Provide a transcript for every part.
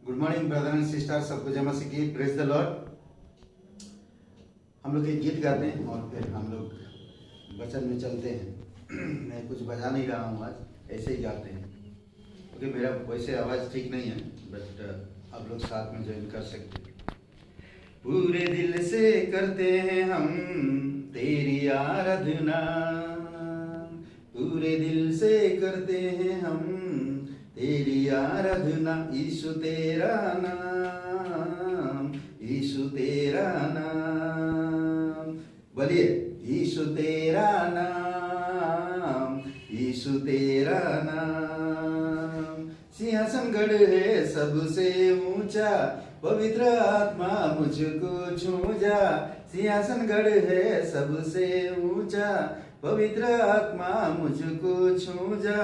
Good morning brother and sister, सबको जय मसीह की, प्रेज द लॉर्ड। हम लोग एक गीत गाते हैं और फिर हम लोग वचन में चलते हैं। मैं कुछ बजा नहीं रहा हूँ आज, ऐसे ही गाते हैं क्योंकि मेरा वैसे आवाज़ ठीक नहीं है, बट आप लोग साथ में ज्वाइन कर सकते हैं। पूरे दिल से करते हैं हम तेरी आराधना, पूरे दिल से करते हैं हम तेरी आराधना। यीशु तेरा नाम, यीशु तेरा नाम, बोलिए यीशु तेरा नाम, यीशु तेरा नाम। सिंहासन गढ़ है सबसे ऊंचा, पवित्र आत्मा मुझको छू जा। सिंहासन गढ़ है सबसे ऊंचा, पवित्र आत्मा मुझको छू जा।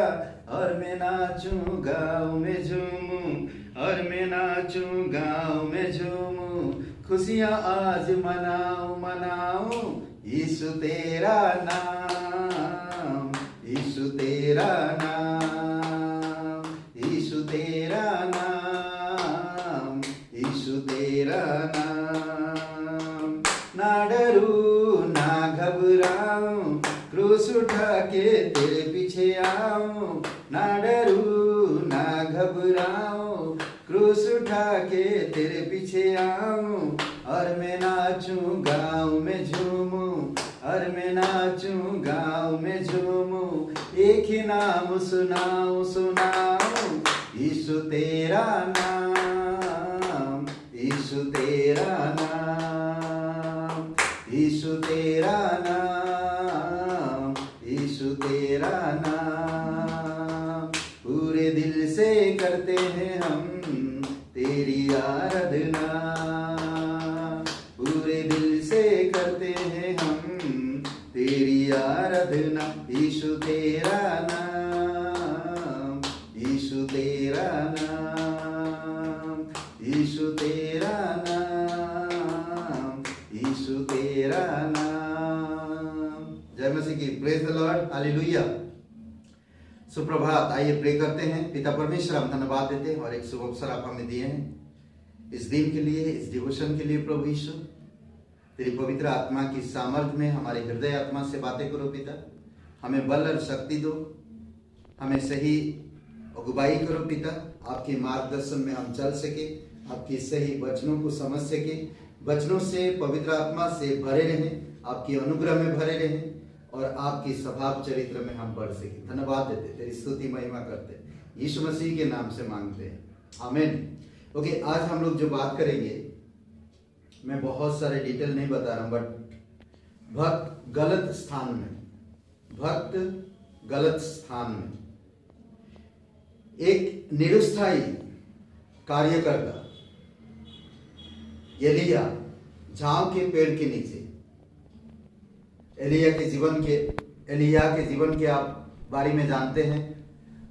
और मैं नाचूं गाँव में झूमूं, और मैं नाचूं गाँव में झूमूं। खुशियाँ आज मनाऊं मनाऊं, यीशु तेरा नाम, यीशु तेरा नाम, यीशु तेरा नाम, यीशु तेरा नाम। ना डरूं ना घबराऊं, क्रूस उठा के तेरे पीछे आऊं। ना डरूं ना घबराऊं, क्रूस उठा के तेरे पीछे आऊं। और मैं नाचूं गाँव में झूमूं, और मैं नाचूं गाँव में झूमूं। एक ही नाम सुनाऊं सुनाऊं, यीशु तेरा नाम, यीशु तेरा नाम, यीशु तेरा नाम, यीशु तेरा नाम। पूरे दिल से करते हैं हम तेरी आराधना, पूरे दिल से करते हैं हम तेरी आराधना। यीशु तेरा नाम, यीशु तेरा नाम, यीशु तेरा नाम, यीशु तेरा नाम। जय मसीह की, प्रेज द लॉर्ड, हालेलुया। सुप्रभात। आइए प्रे करते हैं। पिता परमेश्वर, हम धन्यवाद देते हैं और एक शुभ अवसर आप हमें दिए हैं इस दिन के लिए, इस डिवोशन के लिए। प्रभु यीशु, तेरी पवित्र आत्मा की सामर्थ्य में हमारे हृदय आत्मा से बातें करो पिता। हमें बल और शक्ति दो, हमें सही अगुवाई करो पिता। आपके मार्गदर्शन में हम चल सके, आपकी सही वचनों को समझ सके, वचनों से पवित्र आत्मा से भरे रहें, आपके अनुग्रह में भरे रहें और आपकी स्वभाव चरित्र में हम बढ़ सके। धन्यवाद देते, तेरी स्तुति महिमा करते, यीशु मसीह के नाम से मांगते हैं, आमीन। ओके, आज हम लोग जो बात करेंगे, मैं बहुत सारे डिटेल नहीं बता रहा हूं, बट भक्त गलत स्थान में, भक्त गलत स्थान में। एक निरुत्साही कार्यकर्ता एलिया, झाव के पेड़ के नीचे, एलिया के जीवन के आप बारे में जानते हैं।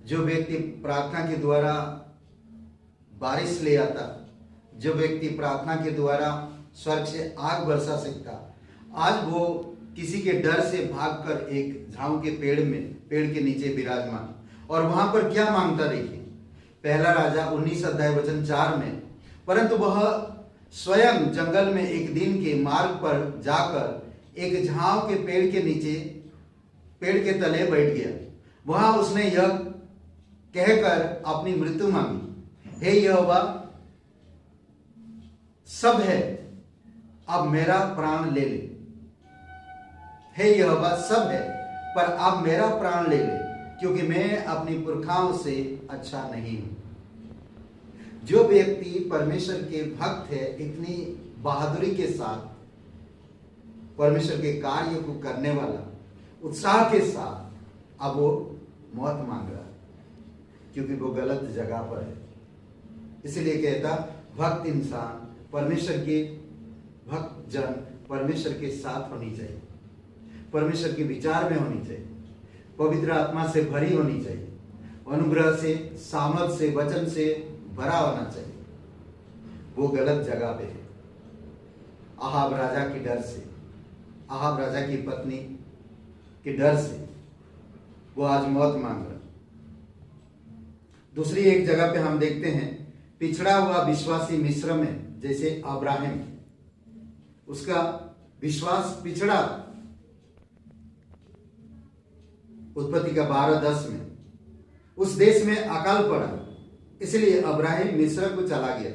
जो व्यक्ति प्रार्थना के द्वारा बारिश ले आता, जो व्यक्ति प्रार्थना के द्वारा स्वर्ग से आग बरसा सकता, आज वो किसी के डर से भागकर एक झाऊ के पेड़ के नीचे विराजमान, और वहां पर क्या मांगता देखिए। पहला राजा 19 अध्याय वचन 4 में, परंतु वह स्वयं जंगल में एक दिन के मार्ग पर जाकर एक झाव के पेड़ के नीचे, पेड़ के तले बैठ गया। वहां उसने यह कहकर अपनी मृत्यु मांगी, हे यहोवा, सब है, अब मेरा प्राण ले ले। हे यहोवा, सब है, पर अब मेरा प्राण ले ले, क्योंकि मैं अपनी पुरखाओं से अच्छा नहीं हूं। जो व्यक्ति परमेश्वर के भक्त है, इतनी बहादुरी के साथ परमेश्वर के कार्य को करने वाला, उत्साह के साथ, अब वो मौत मांग रहा है क्योंकि वो गलत जगह पर है। इसलिए कहता, भक्त इंसान, परमेश्वर के भक्त जन परमेश्वर के साथ होनी चाहिए, परमेश्वर के विचार में होनी चाहिए, पवित्र आत्मा से भरी होनी चाहिए, अनुग्रह से, सामर्थ से, वचन से भरा होना चाहिए। वो गलत जगह पे है। अहाब राजा के डर से, अहाब राजा की पत्नी के डर से वो आज मौत मांग रहा। दूसरी एक जगह पे हम देखते हैं पिछड़ा हुआ विश्वासी मिस्र में, जैसे अब्राहम, उसका विश्वास पिछड़ा। उत्पत्ति का 12:10 में उस देश में अकाल पड़ा, इसलिए अब्राहम मिस्र को चला गया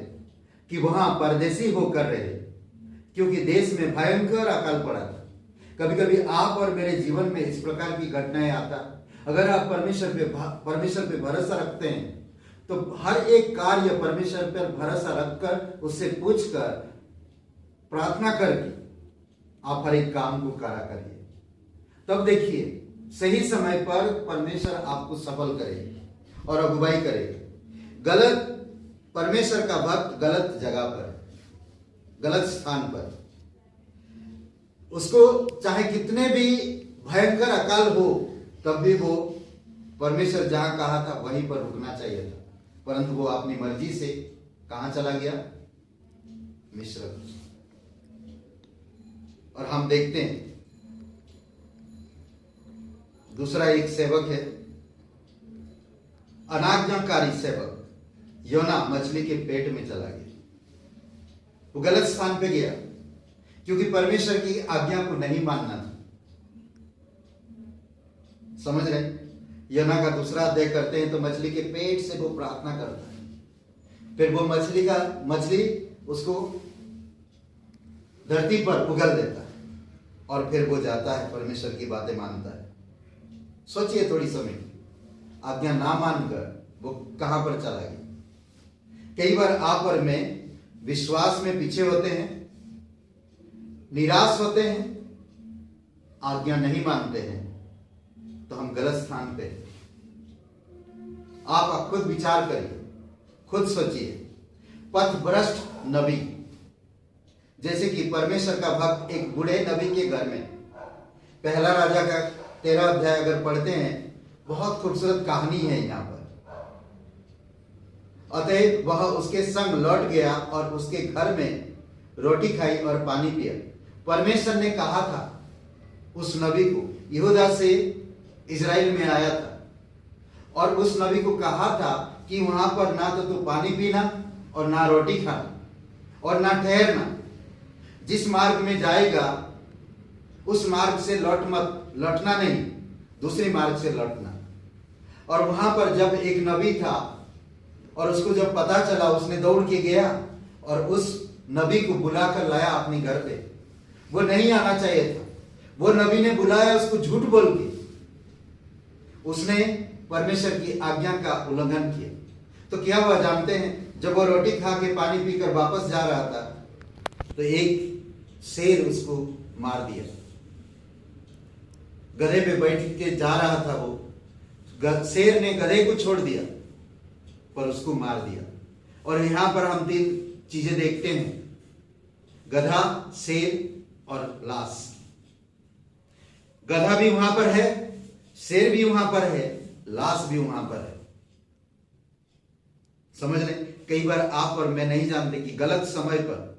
कि वहां परदेसी होकर रहे, क्योंकि देश में भयंकर अकाल पड़ा था। कभी कभी आप और मेरे जीवन में इस प्रकार की घटनाएं आता। अगर आप परमेश्वर पे भरोसा रखते हैं तो हर एक कार्य परमेश्वर पर भरोसा रखकर, उससे पूछकर, प्रार्थना करके आप हर एक काम को करा करिए। तब देखिए सही समय पर परमेश्वर आपको सफल करेगा और अगुवाई करेगा। गलत परमेश्वर का भक्त गलत जगह पर, गलत स्थान पर, उसको चाहे कितने भी भयंकर अकाल हो तब भी वो परमेश्वर जहां कहा था वहीं पर रुकना चाहिए था, परंतु वो अपनी मर्जी से कहां चला गया? मिस्र। और हम देखते हैं दूसरा एक सेवक है, अनाज्ञाकारी सेवक योना मछली के पेट में चला गया। वो गलत स्थान पे गया क्योंकि परमेश्वर की आज्ञा को नहीं मानना था। समझ रहे? योना का दूसरा अध्याय करते हैं तो मछली के पेट से वो प्रार्थना करता है, फिर वो मछली उसको धरती पर उगल देता है और फिर वो जाता है, परमेश्वर की बातें मानता है। सोचिए थोड़ी समय, आज्ञा ना मानकर वो कहां पर चला गया। कई बार आप और मैं विश्वास में पीछे होते हैं, निराश होते हैं, आज्ञा नहीं मानते हैं, तो हम गलत स्थान पे हैं। आप खुद विचार करिए, खुद सोचिए। पथभ्रष्ट नबी, जैसे कि परमेश्वर का भक्त एक बूढ़े नबी के घर में, पहला राजा का 13 अध्याय अगर पढ़ते हैं, बहुत खूबसूरत कहानी है यहाँ पर। अतएव वह उसके संग लौट गया और उसके घर में रोटी खाई और पानी पिया। परमेश्वर ने कहा था उस नबी को, यहूदा से इजराइल में आया था, और उस नबी को कहा था कि वहां पर ना तो तू पानी पीना और ना रोटी खाना और ना ठहरना। जिस मार्ग में जाएगा उस मार्ग से लौटना नहीं, दूसरे मार्ग से लौटना। और वहां पर जब एक नबी था और उसको जब पता चला, उसने दौड़ के गया और उस नबी को बुलाकर लाया अपने घर पे। वो नहीं आना चाहिए था, वो नबी ने बुलाया उसको झूठ बोल के। उसने परमेश्वर की आज्ञा का उल्लंघन किया। तो क्या हुआ जानते हैं? जब वो रोटी खा के पानी पीकर वापस जा रहा था तो एक शेर उसको मार दिया। गधे पे बैठ के जा रहा था वो, शेर ने गधे को छोड़ दिया पर उसको मार दिया। और यहां पर हम 3 चीजें देखते हैं, गधा, शेर और लाश। गधा भी वहां पर है, शेर भी वहां पर है, लाश भी वहां पर है। समझ रहे? कई बार आप और मैं नहीं जानते कि गलत समय पर,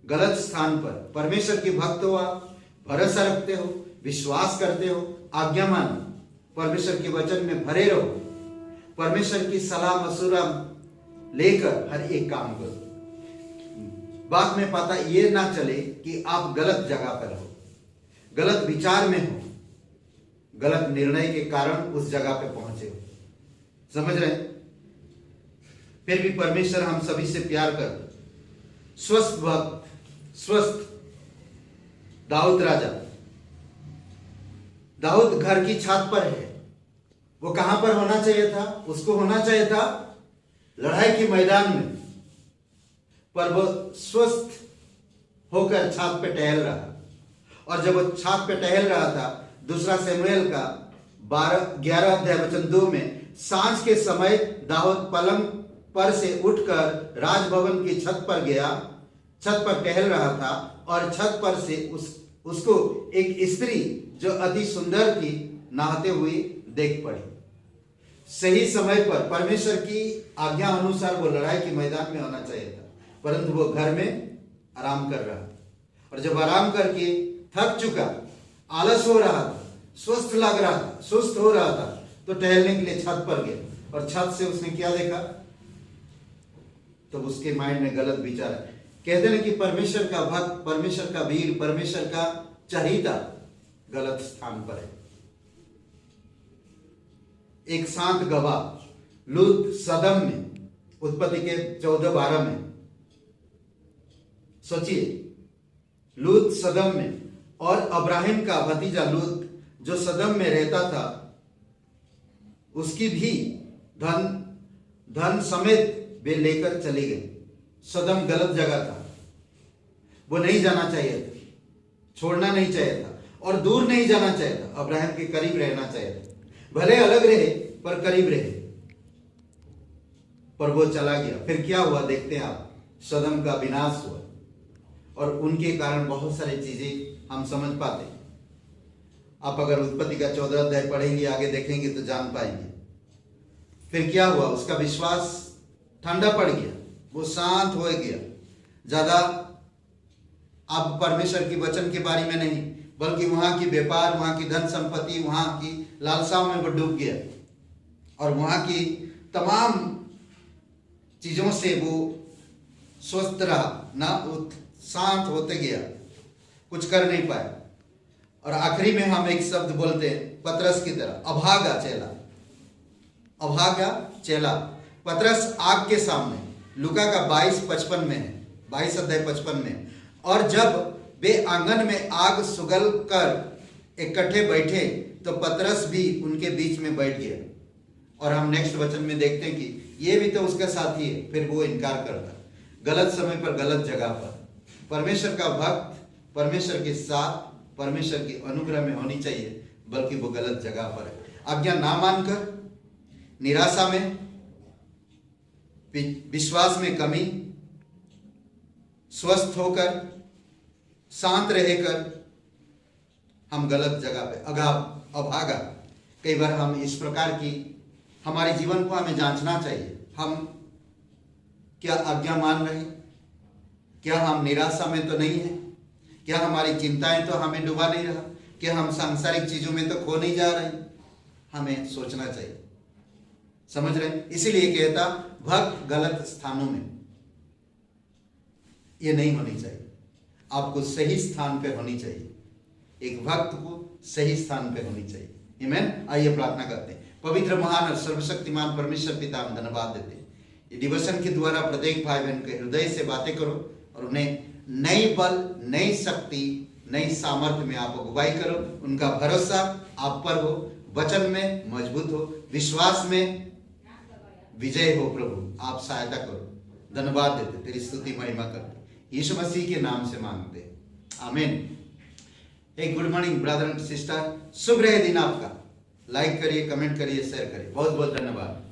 गलत स्थान पर, परमेश्वर के भक्त हो, आप भरोसा रखते हो, विश्वास करते हो, आज्ञा मानो, परमेश्वर के वचन में भरे रहो, परमेश्वर की सलाह मशूरा लेकर हर एक काम करो। बात में पता ये ना चले कि आप गलत जगह पर हो, गलत विचार में हो, गलत निर्णय के कारण उस जगह पे पहुंचे हो। समझ रहे? फिर भी परमेश्वर हम सभी से प्यार कर, स्वस्थ भक्त, स्वस्थ दाऊद राजा, दाऊद घर की छत पर है। वो कहां पर होना चाहिए था? उसको होना चाहिए था लड़ाई के मैदान में, पर वो स्वस्थ होकर छत पे टहल रहा। और जब वो छत पे टहल रहा था, दूसरा शमूएल का 11 अध्याय वचन 2 में, सांझ के समय दाऊद पलंग पर से उठकर राजभवन की छत पर गया, छत पर टहल रहा था और छत पर से उसको एक स्त्री जो अति सुंदर थी नहाते हुए देख पड़ी। सही समय पर परमेश्वर की आज्ञा अनुसार वो लड़ाई के मैदान में होना चाहिए था, परंतु वो घर में आराम कर रहा। और जब आराम करके थक चुका, आलस हो रहा था, स्वस्थ लग रहा था, सुस्त हो रहा था, तो टहलने के लिए छत पर गया और छत से उसने क्या देखा? तो उसके माइंड में गलत विचार है। कहते हैं कि परमेश्वर का भक्त, परमेश्वर का वीर, परमेश्वर का चहीता गलत स्थान पर है। एक शांत गवाह लूत सदम में, उत्पत्ति के 14:12 में, सोचिए, लूत सदम में, और अब्राहिम का भतीजा लूत जो सदम में रहता था, उसकी भी धन समेत वे लेकर चले गए। सदम गलत जगह था, वो नहीं जाना चाहिए था, छोड़ना नहीं चाहिए था, और दूर नहीं जाना चाहिए था, अब्राहिम के करीब रहना चाहिए था। भले अलग रहे पर करीब रहे, पर वो चला गया। फिर क्या हुआ देखते हैं आप, सदम का विनाश हुआ, और उनके कारण बहुत सारी चीजें हम समझ पाते हैं। आप अगर उत्पत्ति का 14 अध्याय पढ़ेंगे, आगे देखेंगे तो जान पाएंगे। फिर क्या हुआ, उसका विश्वास ठंडा पड़ गया, वो शांत हो गया। ज्यादा अब परमेश्वर की वचन के बारे में नहीं, बल्कि वहां की व्यापार, वहां की धन संपत्ति, वहां की लालसाओं में वो डूब गया, और वहां की तमाम चीजों से वो स्वस्थ रहा ना, शांत होते गया, कुछ कर नहीं पाया। और आखिरी में हम एक शब्द बोलते हैं पतरस की तरह, अभागा चेला। अभागा चेला। पतरस आग के सामने, लूका का 22:55 में है, 22 अध्याय 55 में। और जब वे आंगन में आग सुगल कर इकट्ठे बैठे तो पतरस भी उनके बीच में बैठ गया। और हम नेक्स्ट वचन में देखते हैं कि ये भी तो उसका साथी है, फिर वो इनकार करता। गलत समय पर गलत जगह पर। परमेश्वर का भक्त परमेश्वर के साथ, परमेश्वर की अनुग्रह में होनी चाहिए, बल्कि वो गलत जगह पर है। आज्ञा ना मानकर, निराशा में, विश्वास में कमी, स्वस्थ होकर, शांत रहकर हम गलत जगह पे अभागा। कई बार हम इस प्रकार की हमारे जीवन को हमें जांचना चाहिए। हम क्या आज्ञा मान रहे हैं? क्या हम निराशा में तो नहीं है? क्या हमारी चिंताएं तो हमें डुबा नहीं रहा? क्या हम सांसारिक चीजों में तो खो नहीं जा रहे? हमें सोचना चाहिए। समझ रहे हैं? इसीलिए कहता भक्त गलत स्थानों में ये नहीं होनी चाहिए। आपको सही स्थान पे होनी चाहिए। एक भक्त को सही स्थान पे होनी चाहिए। आमीन। आइए प्रार्थना करते हैं। पवित्र, महान और सर्वशक्तिमान परमेश्वर पिता, हम धन्यवाद देते हैं ये डिवोशन के द्वारा प्रत्येक भाई बहन के हृदय से बातें करो और उन्हें नई बल, नई शक्ति, नई सामर्थ्य में आप अगुवाई करो। उनका भरोसा आप पर हो, वचन में मजबूत हो, विश्वास में विजय हो। प्रभु आप सहायता करो। धन्यवाद देते, तेरी स्तुति महिमा करते, यीशु मसीह के नाम से मांगते, आमीन। एक good morning brother and sister, शुभ रहे दिन आपका। लाइक करिए, कमेंट करिए, शेयर करिए। बहुत बहुत धन्यवाद।